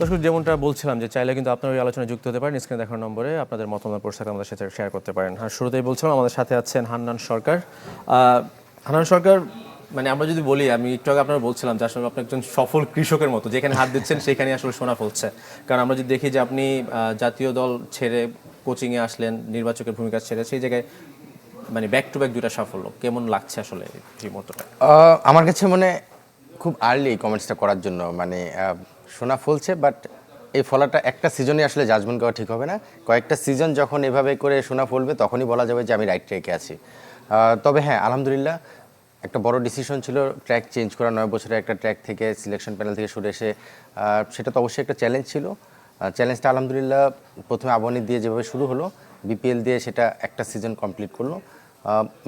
দর্শক যেমনটা বলছিলাম যে চাইলে কিন্তু আপনারা ওই আলোচনায় যুক্ত হতে পারেন, স্ক্রিনে দেখার নম্বরে আপনাদের মতামত পোস্ট আমাদের সাথে শেয়ার করতে পারেন। হ্যাঁ, শুরুতেই বলছিলাম আমাদের সাথে আছেন হান্নান সরকার। হান্নান সরকার, মানে আমরা যদি বলি, আমি একটু আগে আপনারা বলছিলাম যে আসলে আপনি একজন সফল কৃষকের মতো, যেখানে হাত দিচ্ছেন সেখানে আসলে সোনা ফলছে। কারণ আমরা যদি দেখি যে আপনি জাতীয় দল ছেড়ে কোচিংয়ে আসলেন, নির্বাচকের ভূমিকা ছেড়ে, সেই জায়গায় মানে ব্যাক টু ব্যাক দুটা সাফল্য, কেমন লাগছে আসলে এই মুহূর্তটা? আমার কাছে মনে খুব আর্লি কমেন্টসটা করার জন্য, মানে সোনা ফলছে, বাট এই ফলাটা একটা সিজনে আসলে জাজমেন্ট করা ঠিক হবে না। কয়েকটা সিজন যখন এভাবে করে সোনা ফলবে তখনই বলা যাবে যে আমি রাইট ট্র্যাকে আছি। তবে হ্যাঁ, আলহামদুলিল্লাহ একটা বড় ডিসিশন ছিল ট্র্যাক চেঞ্জ করা, 9 বছরের একটা ট্র্যাক থেকে সিলেকশন প্যানেল থেকে সরে এসে। সেটা তো অবশ্যই একটা চ্যালেঞ্জ ছিল। চ্যালেঞ্জটা আলহামদুলিল্লাহ প্রথমে আবাহনী দিয়ে যেভাবে শুরু হলো, বিপিএল দিয়ে সেটা একটা সিজন কমপ্লিট করলো।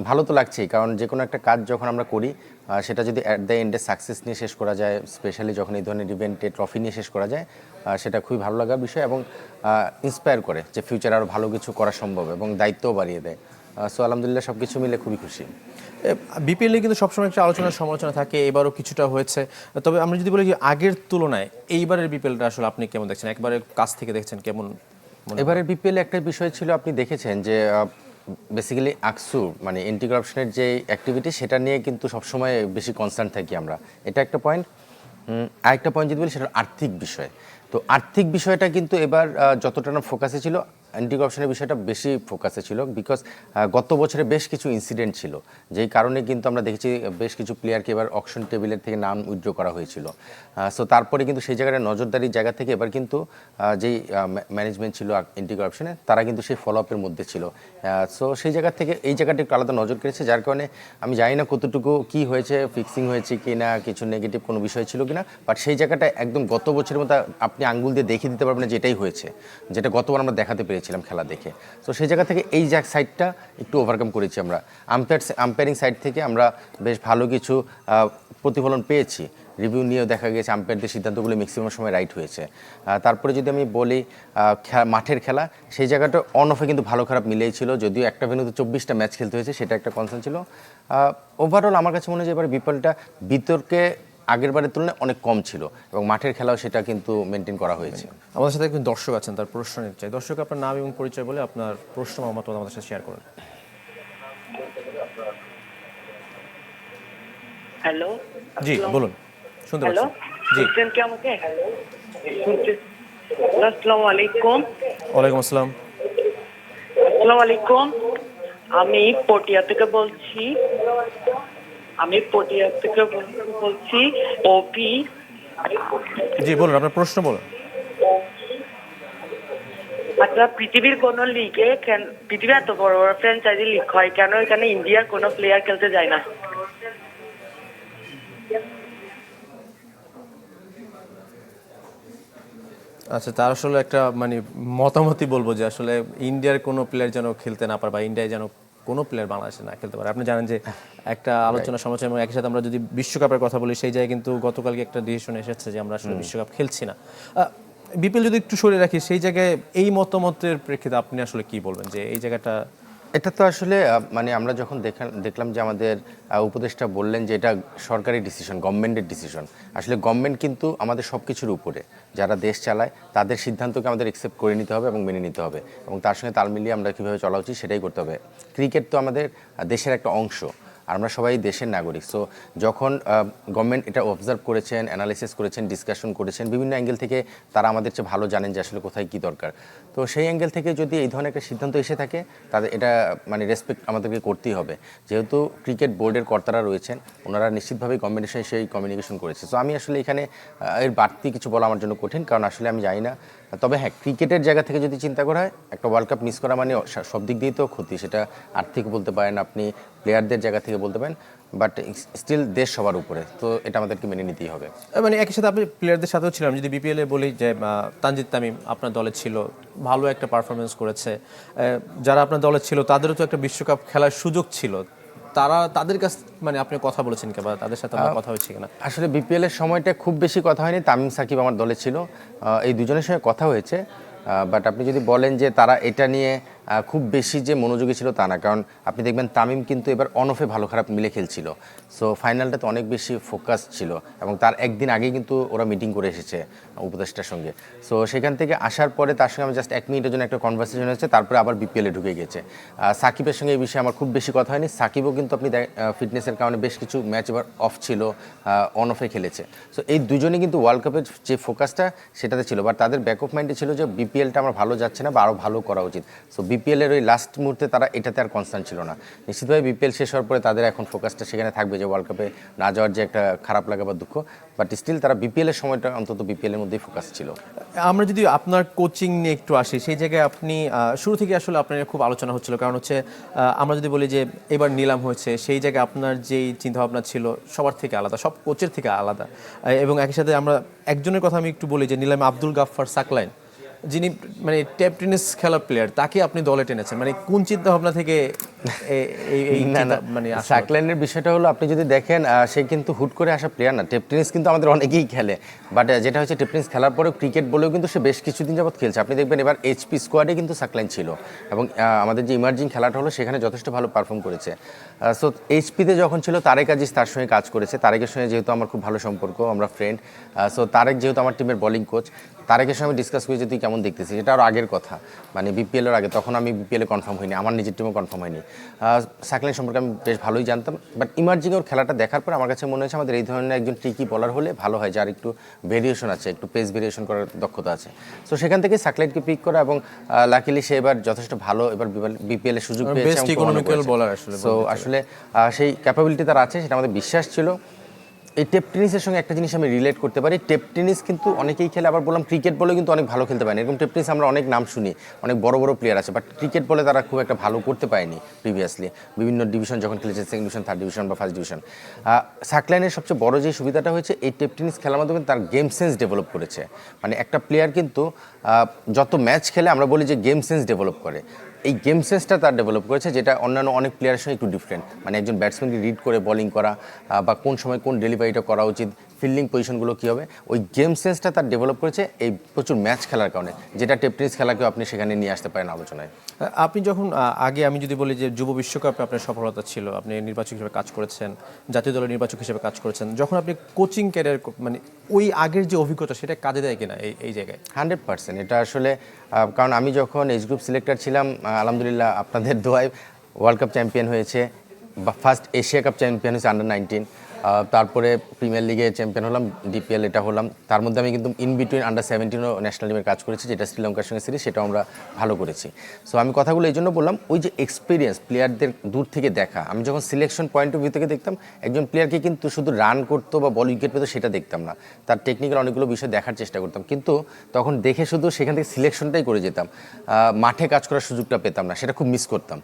ভালো তো লাগছেই, কারণ যে কোনো একটা কাজ যখন আমরা করি সেটা যদি অ্যাট দ্য এন্ডে সাকসেস নিয়ে শেষ করা যায়, স্পেশালি যখন এই ধরনের ইভেন্টে ট্রফি নিয়ে শেষ করা যায়, সেটা খুবই ভালো লাগার বিষয় এবং ইন্সপায়ার করে যে ফিউচারে আরও ভালো কিছু করা সম্ভব এবং দায়িত্বও বাড়িয়ে দেয়। সো আলহামদুলিল্লাহ সব কিছু মিলে খুবই খুশি। বিপিএল নিয়ে কিন্তু সবসময় একটা আলোচনা সমালোচনা থাকে, এবারও কিছুটা হয়েছে। তবে আমরা যদি বলি যে আগের তুলনায় এইবারের বিপিএলটা আসলে আপনি কেমন দেখছেন, একবারে কাছ থেকে দেখছেন কেমন? এবারের বিপিএল একটা বিষয় ছিল, আপনি দেখেছেন যে বেসিক্যালি আকসু মানে এন্টি করাপশনের যে অ্যাক্টিভিটি, সেটা নিয়ে কিন্তু সবসময় বেশি কনসার্ন থাকি আমরা। এটা একটা পয়েন্ট। আরেকটা পয়েন্ট যদি বলি, সেটা আর্থিক বিষয়। তো আর্থিক বিষয়টা কিন্তু এবার যতটা না ফোকাসে ছিল, অ্যান্টি করাপশনের বিষয়টা বেশি ফোকাসে ছিল, বিকজ গত বছরে বেশ কিছু ইনসিডেন্ট ছিল, যেই কারণে কিন্তু আমরা দেখেছি বেশ কিছু প্লেয়ারকে এবার অকশন টেবিলের থেকে নাম উইথড্র করা হয়েছিল। সো তারপরে কিন্তু সেই জায়গাটা নজরদারির জায়গা থেকে এবার কিন্তু যেই ম্যানেজমেন্ট ছিল অ্যান্টি করাপশনে, তারা কিন্তু সেই ফলো আপের মধ্যে ছিল। সো সেই জায়গা থেকে এই জায়গাটা একটু আলাদা নজর কেড়েছে, যার কারণে আমি জানি না কতটুকু কি হয়েছে, ফিক্সিং হয়েছে কি না, কিছু নেগেটিভ কোনো বিষয় ছিল কি না, বাট সেই জায়গাটা একদম গত বছরের মতো আপনি আঙ্গুল দিয়ে দেখিয়ে দিতে পারবেন না যেটাই হয়েছে, যেটা গতবার আমরা দেখাতে পেরেছিলাম খেলা দেখে। তো সেই জায়গা থেকে এই সাইডটা একটু ওভারকাম করেছি আমরা। আম্পায়ারিং সাইড থেকে আমরা বেশ ভালো কিছু প্রতিফলন পেয়েছি। রিভিউ নিয়েও দেখা গেছে আম্পায়ারদের সিদ্ধান্তগুলো ম্যাক্সিমাম সময় রাইট হয়েছে। তারপরে যদি আমি বলি মাঠের খেলা, সেই জায়গাটা অন অফে কিন্তু ভালো খারাপ মিলেই ছিল, যদিও একটা ভেন্যুতে 24টা ম্যাচ খেলতে হয়েছে, সেটা একটা কনসার্ন ছিল। ওভারঅল আমার কাছে মনে হয় যে এবার বিপিএলটা বিতর্কে আগের বারের তুলনায় অনেক কম ছিল এবং মাঠের খেলাও সেটা কিন্তু মেনটেন করা হয়েছে। আমাদের সাথে একজন দর্শক আছেন, তার প্রশ্ন নিতে চাই। দর্শক, আপনার নাম এবং পরিচয় বলে আপনার প্রশ্ন মতামত আমাদের সাথে শেয়ার করুন। হ্যালো, জি বলুন, শুনতে হ্যালো, পাচ্ছি। জি, শুনছেন কি আমাকে? আসসালামু আলাইকুম। ওয়ালাইকুম আসসালাম। আসসালামু আলাইকুম। আমি পটিয়া থেকে বলছি। ওপি। জি বলুন, আপনার প্রশ্ন বলুন। আচ্ছা, পৃথিবীর কোন লিগে পৃথিবীর এত বড় বড় ফ্র্যাঞ্চাইজি লিগ হয় কেন এখানে ইন্ডিয়ার কোনো প্লেয়ার খেলতে যায় না? আচ্ছা, তার আসলে একটা মানে মতামতই বলবো যে আসলে ইন্ডিয়ার কোনো প্লেয়ার যেন খেলতে না পারে বা ইন্ডিয়ায় যেন কোনো প্লেয়ার বাংলাদেশে না খেলতে পারে। আপনি জানেন যে একটা আলোচনা সমালোচনা এবং একই সাথে আমরা যদি বিশ্বকাপের কথা বলি, সেই জায়গায় কিন্তু গতকালকে একটা ডিসিশন এসেছে যে আমরা আসলে বিশ্বকাপ খেলছি না। বিপিএল যদি একটু সরে রাখি, সেই জায়গায় এই মতামতের প্রেক্ষিতে আপনি আসলে কি বলবেন যে এই জায়গাটা? এটা তো আসলে মানে আমরা যখন দেখলাম যে আমাদের উপদেষ্টা বললেন যে এটা সরকারি ডিসিশন, গভর্নমেন্টের ডিসিশন। আসলে গভর্নমেন্ট কিন্তু আমাদের সব কিছুর উপরে, যারা দেশ চালায় তাদের সিদ্ধান্তকে আমাদের অ্যাকসেপ্ট করে নিতে হবে এবং মেনে নিতে হবে এবং তার সঙ্গে তাল মিলিয়ে আমরা কীভাবে চলা উচিত সেটাই করতে হবে। ক্রিকেট তো আমাদের দেশের একটা অংশ, আর আমরা সবাই দেশের নাগরিক। সো যখন গভর্নমেন্ট এটা অবজার্ভ করেছেন, অ্যানালাইসিস করেছেন, ডিসকাশন করেছেন, বিভিন্ন অ্যাঙ্গেল থেকে তারা আমাদের চেয়ে ভালো জানেন যে আসলে কোথায় কী দরকার। তো সেই অ্যাঙ্গেল থেকে যদি এই ধরনের একটা সিদ্ধান্ত এসে থাকে, তাদের এটা মানে রেসপেক্ট আমাদেরকে করতেই হবে। যেহেতু ক্রিকেট বোর্ডের কর্তারা রয়েছেন, ওনারা নিশ্চিতভাবেই গভর্নমেন্টের সঙ্গে সেই কমিউনিকেশন করেছে। সো আমি আসলে এখানে এর বাড়তি কিছু বলা আমার জন্য কঠিন, কারণ আসলে আমি জানি না। তবে হ্যাঁ, ক্রিকেটের জায়গা থেকে যদি চিন্তা করা হয়, একটা ওয়ার্ল্ড কাপ মিস করা মানে সব দিক দিয়েই তো ক্ষতি। সেটা আর্থিক বলতে পারেন, আপনি প্লেয়ারদের জায়গা থেকে বলতে পারেন, বাট স্টিল দেশ সবার উপরে, তো এটা আমাদেরকে মেনে নিতেই হবে। মানে একই সাথে আপনি প্লেয়ারদের সাথেও ছিলাম, যদি বিপিএল এ বলি যে তানজিদ তামিম আপনার দলে ছিল, ভালো একটা পারফরমেন্স করেছে। যারা আপনার দলে ছিল তাদেরও তো একটা বিশ্বকাপ খেলার সুযোগ ছিল, তাদের কাছ মানে আপনি কথা বলেছেন কিংবা তাদের সাথে আপনার কথা হয়েছে কিনা? আসলে বিপিএল এর সময়টা খুব বেশি কথা হয়নি। তামিম সাকিব আমার দলে ছিল, এই দুজনের সঙ্গে কথা হয়েছে। বাট আপনি যদি বলেন যে তারা এটা নিয়ে খুব বেশি যে মনোযোগী ছিল তা না, কারণ আপনি দেখবেন তামিম কিন্তু এবার অন অফে ভালো খারাপ মিলে খেলছিল। সো ফাইনালটাতে অনেক বেশি ফোকাস ছিল এবং তার একদিন আগেই কিন্তু ওরা মিটিং করে এসেছে উপদেষ্টার সঙ্গে। সো সেখান থেকে আসার পরে তার সঙ্গে আমার জাস্ট 1 মিনিটের জন্য একটা কনভারসেশন হয়েছে, তারপরে আবার বিপিএলে ঢুকে গেছে। সাকিবের সঙ্গে এই বিষয়ে আমার খুব বেশি কথা হয়নি। সাকিবও কিন্তু আপনি ফিটনেসের কারণে বেশ কিছু ম্যাচ এবার অফ ছিল, অন অফে খেলেছে। সো এই দুজনেই কিন্তু ওয়ার্ল্ড কাপের যে ফোকাসটা সেটাতে ছিল, বাট তাদের ব্যাক অফ মাইন্ডে ছিল যে বিপিএলটা আমার ভালো যাচ্ছে না বা আরও ভালো করা উচিত। সো বিপিএলের ওই লাস্ট মুহূর্তে তারা এটাতে আর কনসার্ন ছিল না। নিশ্চিতভাবে বিপিএল শেষ হওয়ার পরে তাদের এখন ফোকাসটা সেখানে থাকবে যে ওয়ার্ল্ড কাপে না যাওয়ার যে একটা খারাপ লাগা বা দুঃখ, বাট স্টিল তারা বিপিএলের সময়টা অন্তত বিপিএলের মধ্যেই ফোকাস ছিল। আমরা যদি আপনার কোচিং নিয়ে একটু আসি, সেই জায়গায় আপনি শুরু থেকে আসলে আপনার খুব আলোচনা হচ্ছিল, কারণ হচ্ছে আমরা যদি বলি যে এবার নিলাম হয়েছে, সেই জায়গায় আপনার যেই চিন্তাভাবনা ছিল সবার থেকে আলাদা, সব কোচের থেকে আলাদা। এবং একই সাথে আমরা একজনের কথা আমি একটু বলি যে নিলামে আব্দুল গাফফার সাকলাইন, যিনি মানে টেপ টেনিস খেলা প্লেয়ার, তাকে আপনি দলে টেনেছেন, মানে কোন চিন্তা ভাবনা থেকে মানে সাকলাইনের বিষয়টা হলো, আপনি যদি দেখেন সে কিন্তু হুট করে আসা প্লেয়ার না। টেপ টেনিস কিন্তু আমাদের অনেকেই খেলে, বাট যেটা হচ্ছে টেপ টেনিস খেলার পরেও ক্রিকেট বলেও কিন্তু সে বেশ কিছুদিন যাবত খেলছে। আপনি দেখবেন এবার এইচপি স্কোয়াডে কিন্তু সাকলাইন ছিল এবং আমাদের যে ইমার্জিং খেলাটা হলো সেখানে যথেষ্ট ভালো পারফর্ম করেছে। সো এইচপিতে যখন ছিল তারেক আজিজ তার সঙ্গে কাজ করেছে। তারেকের সঙ্গে যেহেতু আমার খুব ভালো সম্পর্ক, আমরা ফ্রেন্ড, সো তারেক যেহেতু আমার টিমের বোলিং কোচ, তারেকের সঙ্গে আমি ডিসকাস করি যে তুই কেমন দেখতেছিস। এটা আরও আগের কথা, মানে বিপিএলের আগে, তখন আমি বিপিএলে কনফার্ম হয়নি, আমার নিজের টিমও কনফার্ম হয়নি। সাকলাইন সম্পর্কে আমি বেশ ভালোই জানতাম, বাট ইমার্জিং ওর খেলাটা দেখার পর আমার কাছে মনে হয়েছে আমাদের এই ধরনের একজন ট্রিকি বলার হলে ভালো হয়, যার একটু ভেরিয়েশন আছে, একটু পেস ভেরিয়েশন করার দক্ষতা আছে। সো সেখান থেকে সাকলাইনকে পিক করা এবং লাকিলি সে এবার যথেষ্ট ভালো এবার বিপিএলের সুযোগ পেয়েছে। সো আসলে সেই ক্যাপাবিলিটি তার আছে, সেটা আমাদের বিশ্বাস ছিল। এই টেপ টেনিসের সঙ্গে একটা জিনিস আমি রিলেট করতে পারি, টেপ টেনিস কিন্তু অনেকেই খেলে, আবার বললাম ক্রিকেট বলে কিন্তু অনেক ভালো খেলতে পারেনি। এরকম টেপ টেনিস আমরা অনেক নাম শুনি, অনেক বড় বড় প্লেয়ার আছে, বাট ক্রিকেট বলে তারা খুব একটা ভালো করতে পারেনি প্রিভিয়াসলি, বিভিন্ন ডিভিশন যখন খেলেছে, সেকেন্ড ডিভিশন, থার্ড ডিভিশন বা ফার্স্ট ডিভিশন। সাকলাইনের সবচেয়ে বড় যে সুবিধাটা হয়েছে, এই টেপ টেনিস খেলার মাধ্যমে তার গেম সেন্স ডেভেলপ করেছে। মানে একটা প্লেয়ার কিন্তু যত ম্যাচ খেলে আমরা বলি যে গেম সেন্স ডেভেলপ করে, এই গেম সেন্সটা তার ডেভেলপ করেছে, যেটা অন্যান্য অনেক প্লেয়ারের সঙ্গে একটু ডিফারেন্ট। মানে একজন ব্যাটসম্যানকে রিড করে বোলিং করা বা কোন সময় কোন ডেলিভারিটা করা উচিত, ফিল্ডিং পজিশনগুলো কী হবে, ওই গেম সেন্সটা তার ডেভেলপ করেছে এই প্রচুর ম্যাচ খেলার কারণে, যেটা টেপ টেনিস খেলাকেও আপনি সেখানে নিয়ে আসতে পারেন আলোচনায়। আপনি যখন আগে আমি যদি বলি যে যুব বিশ্বকাপে আপনার সফলতা ছিল, আপনি নির্বাচক হিসেবে কাজ করেছেন, জাতীয় দলের নির্বাচক হিসেবে কাজ করেছেন, যখন আপনি কোচিং ক্যারিয়ার, মানে ওই আগের যে অভিজ্ঞতা সেটা কাজে দেয় কিনা এই জায়গায়? 100%। এটা আসলে কারণ আমি যখন এজ গ্রুপ সিলেক্টর ছিলাম, আলহামদুলিল্লাহ আপনাদের দোয়ায় ওয়ার্ল্ড কাপ চ্যাম্পিয়ন হয়েছে, বা ফার্স্ট এশিয়া কাপ চ্যাম্পিয়ন হয়েছে আন্ডার-19, তারপরে প্রিমিয়ার লিগে চ্যাম্পিয়ন হলাম, ডিপিএল এটা হলাম। তার মধ্যে আমি কিন্তু ইন বিটুইন আন্ডার-17ও ন্যাশনাল টিমের কাজ করেছি, যেটা শ্রীলঙ্কার সঙ্গে সিরিজ, সেটাও আমরা ভালো করেছি। সো আমি কথাগুলো এই জন্য বললাম, ওই যে এক্সপিরিয়েন্স প্লেয়ারদের দূর থেকে দেখা, আমি যখন সিলেকশন পয়েন্ট অফ ভিউ থেকে দেখতাম, একজন প্লেয়ারকে কিন্তু শুধু রান করতো বা বল উইকেট পেতো সেটা দেখতাম না, তার টেকনিক্যাল অনেকগুলো বিষয় দেখার চেষ্টা করতাম, কিন্তু তখন দেখে শুধু সেখান থেকে সিলেকশনটাই করে যেতাম, মাঠে কাজ করার সুযোগটা পেতাম না, সেটা খুব মিস করতাম।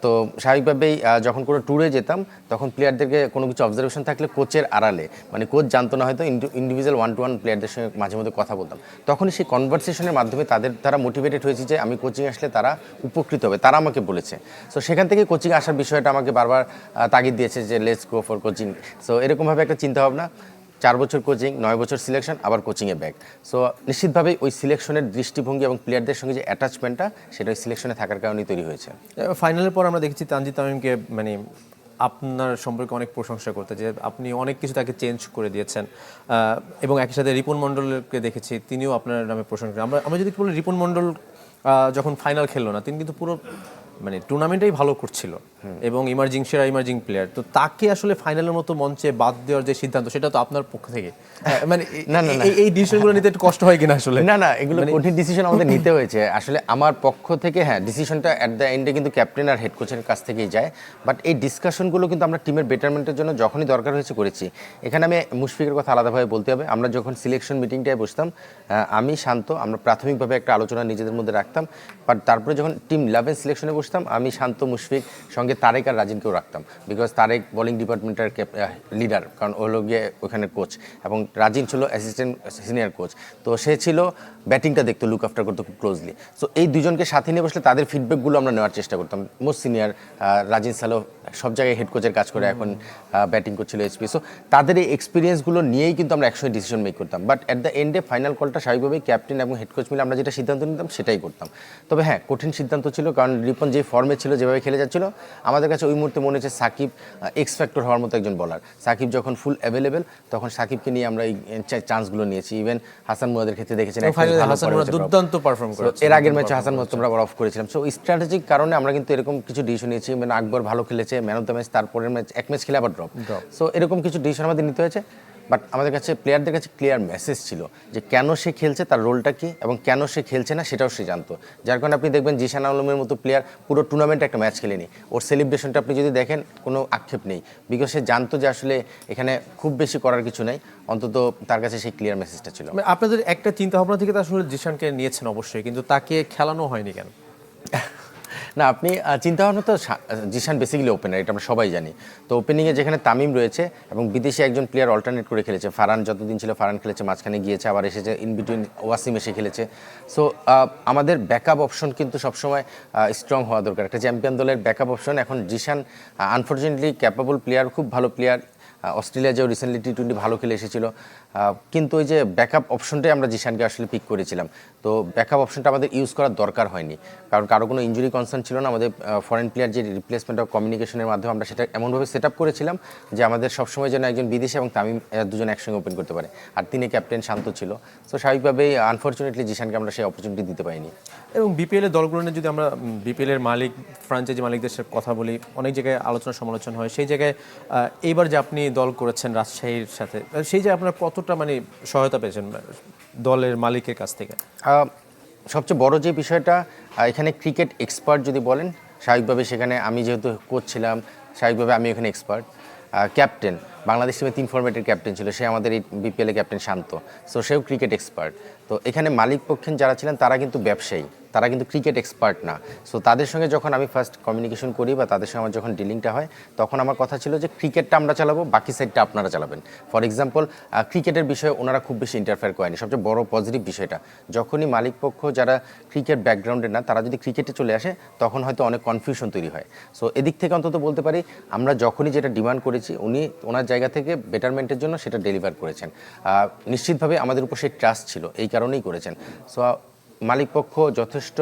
তো স্বাভাবিকভাবেই যখন কোনো ট্যুরে যেতাম, তখন প্লেয়ারদেরকে কোনো কিছু অবজারভেশন থাকলে কোচের আড়ালে, মানে কোচ জানতো না হয়তো, ইন্ডিভিজুয়াল 1-to-1 প্লেয়ারদের সঙ্গে মাঝে মধ্যে কথা বলতাম, তখনই সেই কনভারসেশনের মাধ্যমে তারা মোটিভেটেড হয়েছে যে আমি কোচিং আসলে তারা উপকৃত হবে, তারা আমাকে বলেছে। সো সেখান থেকে কোচিং আসার বিষয়টা আমাকে বারবার তাগিদ দিয়েছে যে let's go for coaching. So এরকমভাবে একটা চিন্তাভাবনা, 4 বছর কোচিং, 9 বছর সিলেকশন, আবার কোচিংয়ে ব্যাক। সো নিশ্চিতভাবেই ওই সিলেকশনের দৃষ্টিভঙ্গি এবং প্লেয়ারদের সঙ্গে যে অ্যাটাচমেন্টটা, সেটা ওই সিলেকশনে থাকার কারণেই তৈরি হয়েছে। ফাইনালের পর আমরা দেখেছি তানজিদ তামিমকে মানে আপনার সম্পর্কে অনেক প্রশংসা করতে, যে আপনি অনেক কিছু তাকে চেঞ্জ করে দিয়েছেন, এবং একই সাথে রিপন মণ্ডলকে দেখেছি, তিনিও আপনার নামে প্রশংসা। আমরা যদি বলি রিপন মণ্ডল যখন ফাইনাল খেললো না, তিনি কিন্তু পুরো মানে টুর্নামেন্টেই ভালো করছিল এবং সেরা ইমার্জিং প্লেয়ার, তো তাকে আসলে ফাইনালের মতো মঞ্চে বাদ দেওয়ার যে সিদ্ধান্ত, সেটা তো আপনার পক্ষ থেকে, মানে এই ডিসিশনগুলো নিতে একটু কষ্ট হয় কিনা আসলে? না, এগুলো কঠিন ডিসিশন আমাদের নিতে হয়েছে আসলে আমার পক্ষ থেকে। হ্যাঁ, ডিসিশনটা অ্যাট দ্য এন্ডে কিন্তু ক্যাপ্টেন আর হেড কোচের কাছ থেকেই যায়, বাট এই ডিসকাশনগুলো কিন্তু আমরা টিমের বেটারমেন্টের জন্য যখনই দরকার হয়েছে করেছি। এখানে আমি মুশফিকের কথা আলাদাভাবে বলতে হবে। আমরা যখন সিলেকশন মিটিংটায় বসতাম, আমি শান্ত, আমরা প্রাথমিকভাবে একটা আলোচনা নিজেদের মধ্যে রাখতাম, বাট তারপরে যখন টিম 11 সিলেকশনে বসতাম, বসতাম, আমি শান্ত, মুশফিক, সঙ্গে তারেক আর রাজিনকেও রাখতাম, বিকজ তারেক বোলিং ডিপার্টমেন্টের লিডার, কারণ ও হলো গিয়ে ওখানে কোচ, এবং রাজিন ছিল অ্যাসিস্ট্যান্ট সিনিয়র কোচ, তো সে ছিল ব্যাটিংটা দেখতো, লুক আফটার করতো খুব ক্লোজলি। সো এই দুজনকে সাথে নিয়ে বসলে তাদের ফিডব্যাকগুলো আমরা নেওয়ার চেষ্টা করতাম। মোস্ট সিনিয়র রাজিন সালো সব জায়গায় হেড কোচের কাজ করে, এখন ব্যাটিং করছিল এইচপি। সো তাদের এই এক্সপিরিয়েন্সগুলো নিয়েই কিন্তু আমরা একসঙ্গে ডিসিশন মেক করতাম, বাট অ্যাট দ্য এন্ডে ফাইনাল কলটা স্বাভাবিকভাবেই ক্যাপ্টেন এবং হেড কোচ মিলে আমরা যেটা সিদ্ধান্ত নিতাম সেটাই করতাম। তবে হ্যাঁ, কঠিন সিদ্ধান্ত ছিল, কারণ রিপন যে ফর্মে ছিল, যেভাবে খেলে যাচ্ছিল, আমাদের কাছে ওই মুহূর্তে মনে হচ্ছে সাকিব এক্স ফ্যাক্টর হওয়ার মতো একজন বলার। সাকিব যখন ফুল অ্যাভেলেবেল, তখন সাকিবকে নিয়ে আমরা এই চান্সগুলো নিয়েছি। ইভেন হাসান মুরাদের ক্ষেত্রে দেখেছেন দুর্দান্ত পারফর্ম করে, এর আগের ম্যাচে হাসান মুরাদ আমরা অফ করেছিলাম। সো স্ট্র্যাটেজিক কারণে আমরা কিন্তু এরকম কিছু ডিসিশন নিয়েছি। মানে আকবর ভালো খেলেছে, ম্যান অফ দ্য ম্যাচ, তারপরের ম্যাচ এক ম্যাচ খেলে আবার ড্রপ। সো এরকম কিছু ডিসিশন আমাদের নিতে হয়েছে, বাট আমাদের কাছে প্লেয়ারদের কাছে ক্লিয়ার মেসেজ ছিল যে কেন সে খেলছে, তার রোলটা কি, এবং কেন সে খেলছে না সেটাও সে জানতো। যার কারণে আপনি দেখবেন জিশান আলমের মতো প্লেয়ার পুরো টুর্নামেন্টে একটা ম্যাচ খেলেনি, ওর সেলিব্রেশনটা আপনি যদি দেখেন কোনো আক্ষেপ নেই, বিকজ সে জানতো যে আসলে এখানে খুব বেশি করার কিছু নেই, অন্তত তার কাছে সেই ক্লিয়ার মেসেজটা ছিল। আপনাদের একটা চিন্তা ভাবনা থেকে তো আসলে জিশানকে নিয়েছেন অবশ্যই, কিন্তু তাকে খেলানো হয়নি কেন? না, আপনি চিন্তা ভাবনা তো, জিশান বেসিক্যালি ওপেনার, এটা আমরা সবাই জানি। তো ওপেনিংয়ে যেখানে তামিম রয়েছে এবং বিদেশি একজন প্লেয়ার অল্টারনেট করে খেলেছে, ফারহান যতদিন ছিল ফারহান খেলেছে, মাঝখানে গিয়েছে, আবার এসেছে, ইন বিটুইন ওয়াসিম এসে খেলেছে। সো আমাদের ব্যাকআপ অপশন কিন্তু সবসময় স্ট্রং হওয়া দরকার। একটা চ্যাম্পিয়ন দলের ব্যাকআপ অপশন, এখন জিশান আনফর্চুনেটলি ক্যাপাবল প্লেয়ার, খুব ভালো প্লেয়ার, অস্ট্রেলিয়া যেও রিসেন্টলি টি20 ভালো খেলে এসেছিল, কিন্তু ওই যে ব্যাকআপ অপশনটাই আমরা জিশানকে আসলে পিক করেছিলাম। তো ব্যাকআপ অপশনটা আমাদের ইউজ করার দরকার হয়নি, কারণ কারো কোনো ইঞ্জুরি কনসার্ন ছিল না। আমাদের ফরেন প্লেয়ার যে রিপ্লেসমেন্ট অফ কমিউনিকেশনের মাধ্যমে আমরা সেটা এমনভাবে সেট আপ করেছিলাম যে আমাদের সবসময় যেন একজন বিদেশি এবং তামিম দুজন একসঙ্গে ওপেন করতে পারে, আর তিনি ক্যাপ্টেন শান্ত ছিল। সো স্বাভাবিকভাবেই আনফর্চুনেটলি জিশানকে আমরা সেই অপরচুনিটি দিতে পারিনি। এবং বিপিএল এর দলগুলো নিয়ে যদি আমরা বিপিএল এর মালিক, ফ্র্যাঞ্চাইজি মালিকদের সাথে কথা বলি, অনেক জায়গায় আলোচনা সমালোচনা হয়। সেই জায়গায় এইবার যে আপনি দল করেছেন রাজশাহীর সাথে, সেই যে আপনার কতটা মানে সহায়তা পেয়েছেন দলের মালিকের কাছ থেকে? সবচেয়ে বড় যে বিষয়টা, এখানে ক্রিকেট এক্সপার্ট যদি বলেন, স্বাভাবিকভাবে সেখানে আমি যেহেতু কোচ ছিলাম, স্বাভাবিকভাবে আমি এখানে এক্সপার্ট। ক্যাপ্টেন, বাংলাদেশ টিমে 3 ফরম্যাটের ক্যাপ্টেন ছিল, সে আমাদের এই বিপিএলে ক্যাপ্টেন শান্ত, সো সেও ক্রিকেট এক্সপার্ট। তো এখানে মালিক পক্ষের যারা ছিলেন তারা কিন্তু ব্যবসায়ী, তারা কিন্তু ক্রিকেট এক্সপার্ট না। সো তাদের সঙ্গে যখন আমি ফার্স্ট কমিউনিকেশন করি বা তাদের সঙ্গে আমার যখন ডিলিংটা হয়, তখন আমার কথা ছিল যে ক্রিকেটটা আমরা চালাবো, বাকি সাইডটা আপনারা চালাবেন। ফর এক্সাম্পল, ক্রিকেটের বিষয়ে ওনারা খুব বেশি ইন্টারফেয়ার করেনি। সবচেয়ে বড় পজিটিভ বিষয়টা, যখনই মালিক পক্ষ যারা ক্রিকেট ব্যাকগ্রাউন্ডের না, তারা যদি ক্রিকেটে চলে আসে, তখন হয়তো অনেক কনফিউশন তৈরি হয়। সো এদিক থেকে অন্তত বলতে পারি, আমরা যখনই যেটা ডিমান্ড করেছি, উনি ওনার জায়গা থেকে বেটারমেন্টের জন্য সেটা ডেলিভার করেছেন। নিশ্চিতভাবে আমাদের উপর সেই ট্রাস্ট ছিল, এই কারণেই করেছেন। সো মালিকপক্ষ যথেষ্ট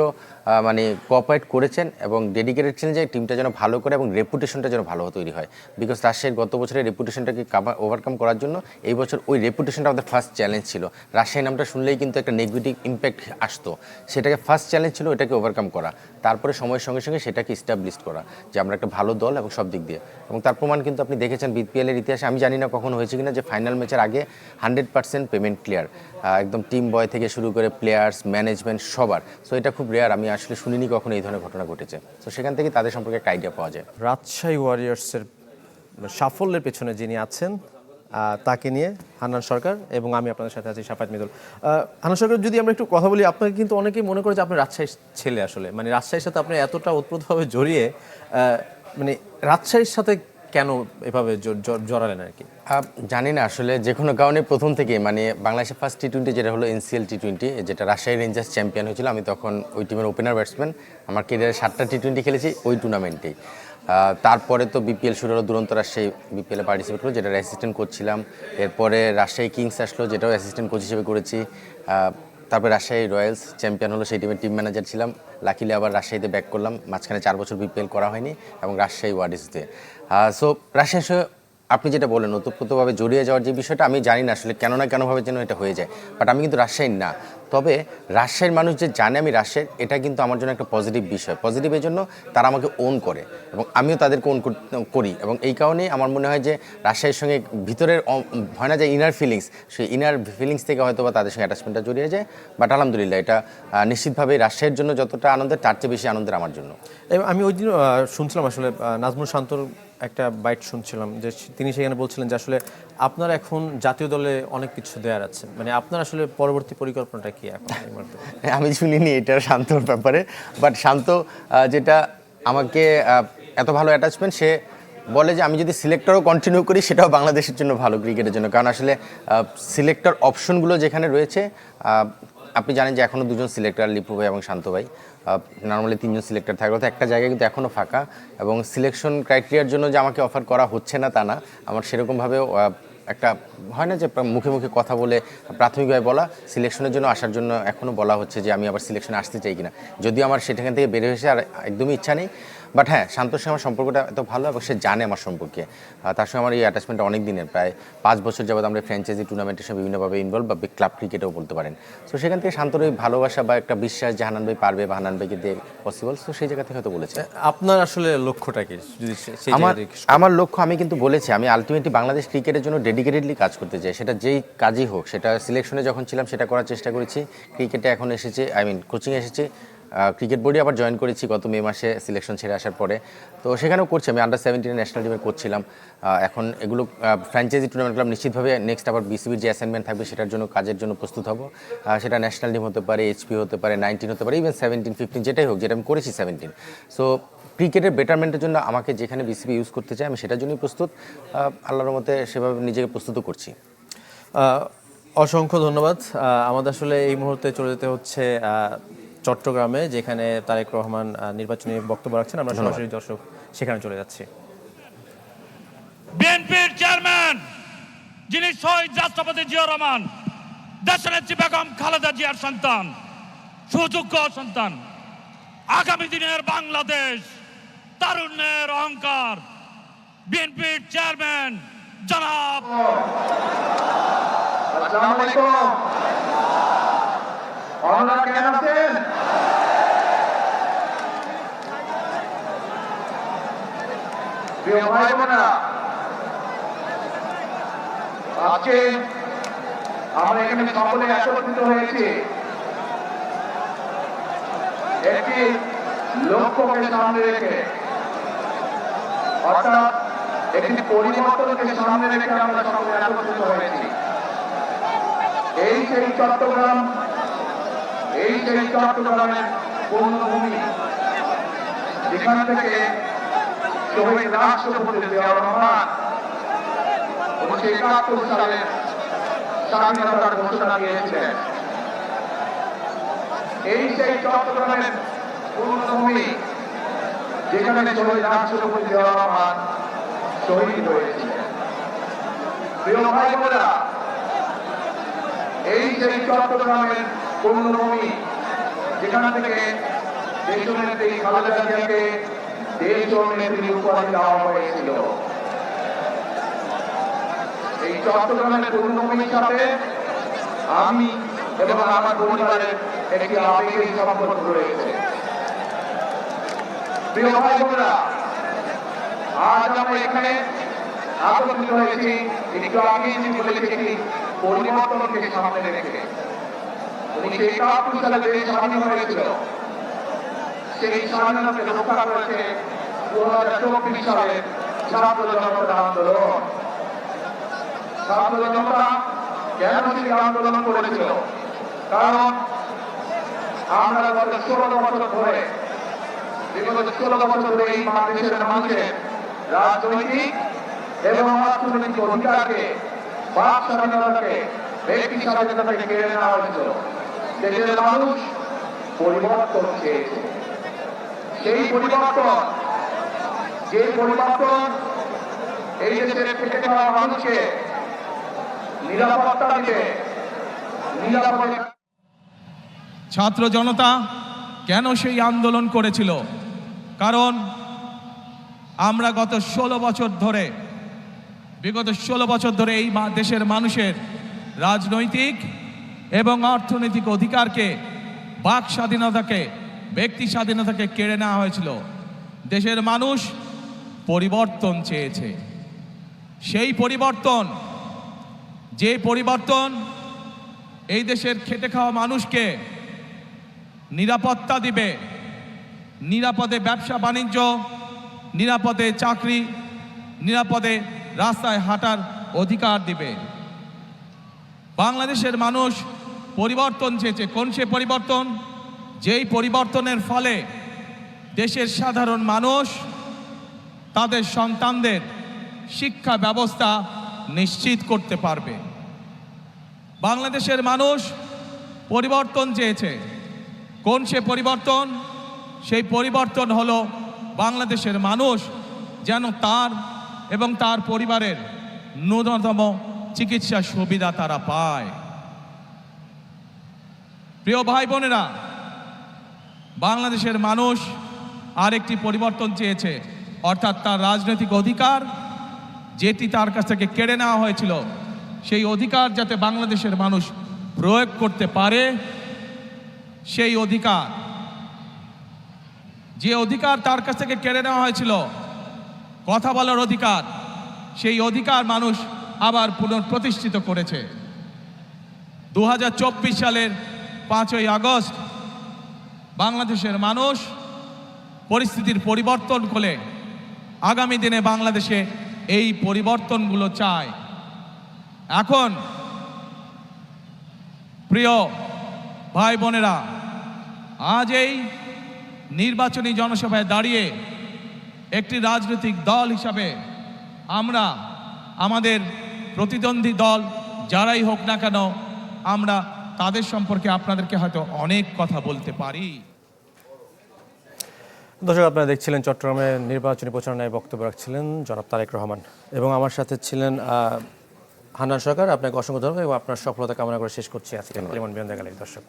মানে কোঅপারেট করেছেন এবং ডেডিকেটেড ছিলেন যে টিমটা যেন ভালো করে এবং রেপুটেশনটা যেন ভালো তৈরি হয়। বিকজ রাজশাহীর গত বছরের রেপুটেশনটাকে ওভারকাম করার জন্য এই বছর ওই রেপুটেশনটা আমাদের ফার্স্ট চ্যালেঞ্জ ছিল। রাজশাহী নামটা শুনলেই কিন্তু একটা নেগেটিভ ইম্প্যাক্ট আসতো, সেটাকে ফার্স্ট চ্যালেঞ্জ ছিল এটাকে ওভারকাম করা, তারপরে সময়ের সঙ্গে সঙ্গে সেটাকে ইস্টাবলিশ করা যে আমরা একটা ভালো দল এবং সব দিক দিয়ে। এবং তার প্রমাণ কিন্তু আপনি দেখেছেন বিপিএলের ইতিহাসে, আমি জানি না কখনো হয়েছে কিনা, যে ফাইনাল ম্যাচের আগে 100% পেমেন্ট ক্লিয়ার, একদম টিম বয় থেকে শুরু করে প্লেয়ার্স, ম্যানেজমেন্ট সবার। সো এটা খুব রেয়ার, আমি আসলে শুনিনি কখনো এই ধরনের ঘটনা ঘটেছে। তো সেখান থেকে তাদের সম্পর্কে একটা আইডিয়া পাওয়া যায়। রাজশাহী ওয়ারিয়র্সের সাফল্যের পেছনে যিনি আছেন, তাকে নিয়ে হান্নান সরকার এবং আমি আপনাদের সাথে আছি শাফাত মিদুল। হান্নান সরকার, যদি আমরা একটু কথা বলি, আপনাকে কিন্তু অনেকেই মনে করে যে আপনি রাজশাহীর ছেলে, আসলে মানে রাজশাহীর সাথে আপনি এতটা ওতপ্রোতভাবে জড়িয়ে, মানে রাজশাহীর সাথে কেন এভাবে জড়ালেন আর কি? জানি না আসলে, যে কোনো কারণে প্রথম থেকে মানে বাংলাদেশের ফার্স্ট টি20 যেটা হলো NCL টি20, যেটা রাজশাহী রেঞ্জার্স চ্যাম্পিয়ন হয়েছিল, আমি তখন ওই টিমের ওপেনার ব্যাটসম্যান। আমার কেরিয়ারে 7টা টি20 খেলেছি ওই টুর্নামেন্টেই। তারপরে তো বিপিএল শুরু হলো, দুরন্ত রাজশাহী বিপিএলে পার্টিসিপেট করলো, যেটা অ্যাসিস্ট্যান্ট কোচ ছিলাম। এরপরে রাজশাহী কিংস আসলো, যেটাও অ্যাসিস্ট্যান্ট কোচ হিসেবে করেছি। তারপরে রাজশাহী রয়্যালস চ্যাম্পিয়ন হলো, সেই টিমের টিম ম্যানেজার ছিলাম। লাকিলি আবার রাজশাহীতে ব্যাক করলাম, মাঝখানে 4 বছর বিপিএল করা হয়নি, এবং রাজশাহী ওয়ারিয়র্সতে। সো রাজশাহী, আপনি যেটা বলেন ওতপ্রোতভাবে জড়িয়ে যাওয়ার যে বিষয়টা, আমি জানি না আসলে কেন না কেনভাবে যেন এটা হয়ে যায়, বাট আমি কিন্তু রাজশাহীর না। তবে রাজশাহীর মানুষ যে জানে আমি রাজশাহীর, এটা কিন্তু আমার জন্য একটা পজিটিভ বিষয়। পজিটিভ এই জন্য তারা আমাকে ওন করে এবং আমিও তাদেরকে ওন করি, এবং এই কারণেই আমার মনে হয় যে রাজশাহীর সঙ্গে ভিতরের হয় না যে ইনার ফিলিংস, সেই ইনার ফিলিংস থেকে হয়তো বা তাদের সঙ্গে অ্যাটাচমেন্টটা জড়িয়ে যায়। বাট আলহামদুলিল্লাহ, এটা নিশ্চিতভাবে রাজশাহীর জন্য যতটা আনন্দের, তার চেয়ে বেশি আনন্দের আমার জন্য। এবং আমি ওই দিন শুনছিলাম আসলে নাজমুল শান্তর একটা বাইট শুনছিলাম, যে তিনি সেখানে বলছিলেন যে আসলে আপনার এখন জাতীয় দলে অনেক কিছু দেওয়ার আছে, মানে আপনার আসলে পরবর্তী পরিকল্পনাটা কি এখন? আমি শুনিনি এটা শান্তর ব্যাপারে, বাট শান্ত যেটা আমাকে এত ভালো অ্যাটাচমেন্ট, সে বলে যে আমি যদি সিলেক্টরও কন্টিনিউ করি সেটাও বাংলাদেশের জন্য ভালো, ক্রিকেটের জন্য। কারণ আসলে সিলেক্টর অপশনগুলো যেখানে রয়েছে, আপনি জানেন যে এখনও দুজন সিলেক্টর, লিপু ভাই এবং শান্ত ভাই, নর্মালি 3জন সিলেক্টর থাকলে তো একটা জায়গায় কিন্তু এখনও ফাঁকা, এবং সিলেকশন ক্রাইটেরিয়ার জন্য যে আমাকে অফার করা হচ্ছে না তা না, আমার সেরকমভাবেও একটা হয় না যে মুখে মুখে কথা বলে প্রাথমিকভাবে বলা, সিলেকশনের জন্য আসার জন্য এখনও বলা হচ্ছে যে আমি আবার সিলেকশনে আসতে চাই কিনা, যদিও আমার সেখান থেকে বের হয়েছে আর একদমই ইচ্ছা নেই। বাট হ্যাঁ, শান্তর সঙ্গে আমার সম্পর্কটা এত ভালো এবং সে জানে আমার সম্পর্কে, তার সঙ্গে আমার এই অ্যাটাচমেন্টটা অনেক দিনের, প্রায় 5 বছর যাবত আমরা ফ্র্যাঞ্চাইজি টুর্নামেন্টের সঙ্গে বিভিন্নভাবে ইনভলভ, বা ক্লাব ক্রিকেটেও বলতে পারেন। সো সেখান থেকে শান্তর ওই ভালোবাসা বা একটা বিশ্বাস যে হান্নান ভাই পারবে বা হান্নান ভাইকে দিয়ে পসিবল, সো সেই জায়গা থেকে হয়তো বলেছে। আপনার আসলে লক্ষ্যটা কি যদি সেই আমার জায়গা থেকে আমার লক্ষ্য, আমি কিন্তু বলেছি আমি আলটিমেটলি বাংলাদেশ ক্রিকেটের জন্য ডেডিকেটেডলি কাজ করতে চাই, সেটা যেই কাজই হোক। সেটা সিলেকশনে যখন ছিলাম সেটা করার চেষ্টা করেছি, ক্রিকেটে এখন এসেছি, কোচিং এসেছি, ক্রিকেট বোর্ডে আবার জয়েন করেছি গত মে মাসে সিলেকশন ছেড়ে আসার পরে। তো সেখানেও করছি, আমি আন্ডার-17 ন্যাশনাল টিমের কোচ ছিলাম। এখন এগুলো ফ্র্যাঞ্চাইজি টুর্নামেন্ট ক্লাব নিশ্চিতভাবে নেক্সট আবার বিসিবির যে অ্যাসাইনমেন্ট থাকবে সেটার জন্য কাজের জন্য প্রস্তুত হব। সেটা ন্যাশনাল টিম হতে পারে, এইচপি হতে পারে, 19 হতে পারে, ইভেন 17, 15 যেটাই হোক, যেটা আমি করেছি 17। সো ক্রিকেটের বেটারমেন্টের জন্য আমাকে যেখানে বিসিবি ইউজ করতে চাই আমি সেটার জন্যই প্রস্তুত, আল্লাহর মতে সেভাবে নিজেকে প্রস্তুত করছি। অসংখ্য ধন্যবাদ। আমাদের আসলে এই মুহূর্তে চলে যেতে হচ্ছে চট্টগ্রামে, যেখানে তারেক রহমান নির্বাচনী বক্তব্য রাখছেন। আমরা সরাসরি দর্শক সেখানে চলে যাচ্ছি। বিএনপির চেয়ারম্যান যিনি শহীদ রাষ্ট্রপতি জিয়াউর রহমান, দেশনেত্রী বেগম খালেদা জিয়ার সন্তান, সুযোগ্য সন্তান, আগামী দিনের বাংলাদেশ তারুণ্যের অহংকার, বিএনপির চেয়ারম্যান জনাব। আসসালামু আলাইকুম। আপনারা কেমন আছেন? প্রিয় ভাই বোনেরা, আজকে আমরা এখানে সকলে একত্রিত হয়েছি একটি লক্ষ্যকে সামনে রেখে, অর্থাৎ একটি পরিবর্তনকে সামনে রেখে আমরা সকলে একত্রিত হয়েছি। এই সেই চট্টগ্রাম, এই সেই চট্টগ্রামের পূর্ণভূমি, যেখান থেকে শহীদ রাষ্ট্রপতি জিয়াউর রহমান 1971 সালে স্বাধীনতার ঘোষণা দিয়েছিলেন। এই সেই চট্টগ্রামের পূর্ণভূমি, যেখানে শহীদ রাষ্ট্রপতি জিয়াউর রহমান শহীদ হয়েছিলেন। প্রিয় ভাই বোনেরা, এই সেই চট্টগ্রামের পূর্ণভূমি, যেখান থেকে দেশনেত্রী খালেদা জিয়াকে দেশনেত্রী উপাধি দেওয়া হয়েছিল। এই চট্টগ্রামের পূর্ণভূমির সাথে আমি এবং আমার পরিবারের একটি আবেগের সম্পর্ক রয়েছে। প্রিয় ভাই বোনেরা, আজ আমরা এখানে একত্রিত হয়েছি একটু আগেই যে বলেছি একটি পরিবর্তনকে সামনে রেখে। 1971 সালে দেশ স্বাধীন হয়েছিল, সেই স্বাধীনতাকে রক্ষা করেছে 2024 সালের ছাত্র জনতার আন্দোলন। ছাত্র জনতা কেন সেই আন্দোলন করেছিল? কারণ আমরা গত 16 বছর ধরে, বিগত 16 বছর ধরে এই দেশের মানুষের রাজনৈতিক এবং অর্থনৈতিক অধিকারকে, বাক স্বাধীনতাকে, ব্যক্তি স্বাধীনতাকে কেড়ে নেওয়া হয়েছিল। দেশের মানুষ পরিবর্তন চেয়েছে। সেই পরিবর্তন, যে পরিবর্তন এই দেশের খেটে খাওয়া মানুষকে নিরাপত্তা দিবে, নিরাপদে। ছাত্র জনতা কেন সেই আন্দোলন করেছিল? কারণ আমরা গত 16 বছর ধরে, বিগত 16 বছর ধরে এই দেশের মানুষের রাজনৈতিক এবং অর্থনৈতিক অধিকারকে, বাক স্বাধীনতাকে, ব্যক্তি স্বাধীনতাকে কেড়ে নেওয়া হয়েছিল। দেশের মানুষ পরিবর্তন চেয়েছে। সেই পরিবর্তন, যে পরিবর্তন এই দেশের খেটে খাওয়া মানুষকে নিরাপত্তা দিবে, নিরাপদে ব্যবসা বাণিজ্য, নিরাপদে চাকরি, নিরাপদে রাস্তায় হাঁটার অধিকার দিবে। বাংলাদেশের মানুষ পরিবর্তন চেয়েছে। কোন সে পরিবর্তন? যেই পরিবর্তনের ফলে দেশের সাধারণ মানুষ তাদের সন্তানদের শিক্ষা ব্যবস্থা নিশ্চিত করতে পারবে। বাংলাদেশের মানুষ পরিবর্তন চেয়েছে। কোন সে পরিবর্তন? সেই পরিবর্তন হলো বাংলাদেশের মানুষ যেন তার এবং তার পরিবারের ন্যূনতম চিকিৎসা সুবিধা তারা পায়। প্রিয় ভাই বোনেরা, বাংলাদেশের মানুষ আরেকটি পরিবর্তন চেয়েছে, অর্থাৎ তার রাজনৈতিক অধিকার যেটি তার কাছ থেকে কেড়ে নেওয়া হয়েছিল, সেই অধিকার যাতে বাংলাদেশের মানুষ প্রয়োগ করতে পারে। সেই অধিকার, যে অধিকার তার কাছ থেকে কেড়ে নেওয়া হয়েছিল, কথা বলার অধিকার, সেই অধিকার মানুষ আবার পুনঃপ্রতিষ্ঠিত করেছে। 2024 সালের 5ই আগস্ট বাংলাদেশের মানুষ পরিস্থিতির পরিবর্তন করে আগামী দিনে বাংলাদেশে এই পরিবর্তনগুলো চায়। এখন প্রিয় ভাই বোনেরা, আজ এই নির্বাচনী জনসভায় দাঁড়িয়ে একটি রাজনৈতিক দল হিসাবে আমরা আমাদের প্রতিদ্বন্দ্বী দল যারাই হোক না কেন, আমরা তাদের সম্পর্কে আপনাদেরকে হয়তো অনেক কথা বলতে পারি। দর্শক, আপনারা দেখছিলেন চট্টগ্রামে নির্বাচনী প্রচারণায় বক্তব্য রাখছিলেন জনাব তারেক রহমান, এবং আমার সাথে ছিলেন হান্নান সরকার। আপনাকে অসংখ্য ধন্যবাদ এবং আপনার সফলতা কামনা করে শেষ করছি আজকে লিমন বিয়ন্ড দ্য গ্যালারি। দর্শক।